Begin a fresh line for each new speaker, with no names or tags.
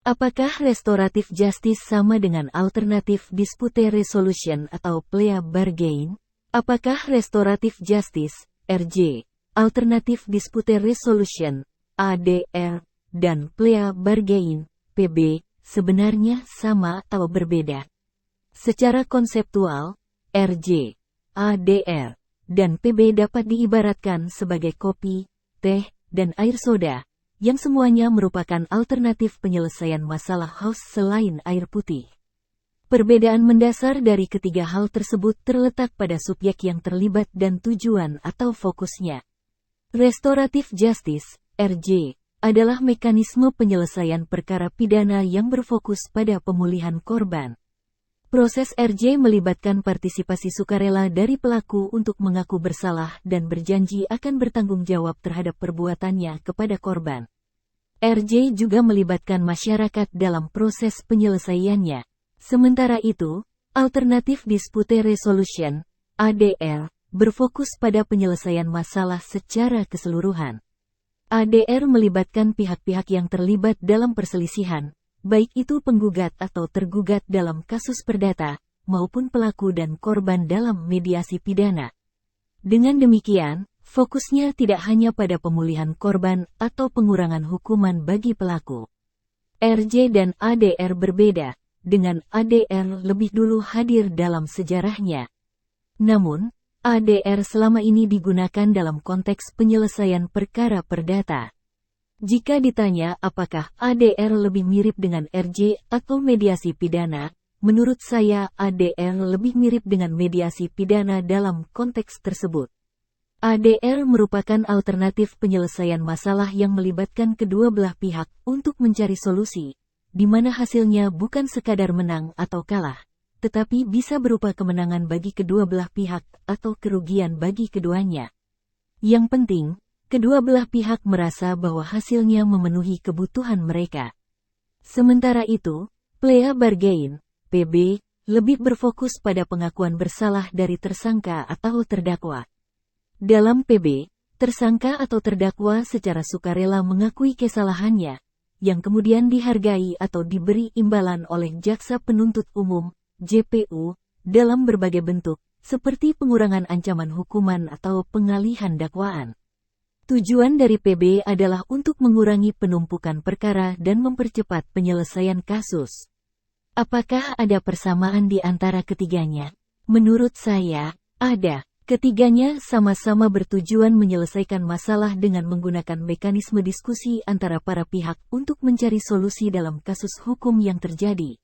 Apakah restoratif justice sama dengan alternative dispute resolution atau plea bargain? Apakah restoratif justice, RJ, alternative dispute resolution, ADR, dan plea bargain, PB, sebenarnya sama atau berbeda? Secara konseptual, RJ, ADR, dan PB dapat diibaratkan sebagai kopi, teh, dan air soda, yang semuanya merupakan alternatif penyelesaian masalah HOS selain air putih. Perbedaan mendasar dari ketiga hal tersebut terletak pada subjek yang terlibat dan tujuan atau fokusnya. Restoratif justice, RJ, adalah mekanisme penyelesaian perkara pidana yang berfokus pada pemulihan korban. Proses RJ melibatkan partisipasi sukarela dari pelaku untuk mengaku bersalah dan berjanji akan bertanggung jawab terhadap perbuatannya kepada korban. RJ juga melibatkan masyarakat dalam proses penyelesaiannya. Sementara itu, alternatif dispute resolution, ADR, berfokus pada penyelesaian masalah secara keseluruhan. ADR melibatkan pihak-pihak yang terlibat dalam perselisihan, baik itu penggugat atau tergugat dalam kasus perdata, maupun pelaku dan korban dalam mediasi pidana. Dengan demikian, fokusnya tidak hanya pada pemulihan korban atau pengurangan hukuman bagi pelaku. RJ dan ADR berbeda, dengan ADR lebih dulu hadir dalam sejarahnya. Namun, ADR selama ini digunakan dalam konteks penyelesaian perkara perdata. Jika ditanya apakah ADR lebih mirip dengan RJ atau mediasi pidana, menurut saya ADR lebih mirip dengan mediasi pidana dalam konteks tersebut. ADR merupakan alternatif penyelesaian masalah yang melibatkan kedua belah pihak untuk mencari solusi, di mana hasilnya bukan sekadar menang atau kalah, tetapi bisa berupa kemenangan bagi kedua belah pihak atau kerugian bagi keduanya. Yang penting, kedua belah pihak merasa bahwa hasilnya memenuhi kebutuhan mereka. Sementara itu, plea bargain, PB, lebih berfokus pada pengakuan bersalah dari tersangka atau terdakwa. Dalam PB, tersangka atau terdakwa secara sukarela mengakui kesalahannya, yang kemudian dihargai atau diberi imbalan oleh jaksa penuntut umum, JPU, dalam berbagai bentuk, seperti pengurangan ancaman hukuman atau pengalihan dakwaan. Tujuan dari PB adalah untuk mengurangi penumpukan perkara dan mempercepat penyelesaian kasus. Apakah ada persamaan di antara ketiganya? Menurut saya, ada. Ketiganya sama-sama bertujuan menyelesaikan masalah dengan menggunakan mekanisme diskusi antara para pihak untuk mencari solusi dalam kasus hukum yang terjadi.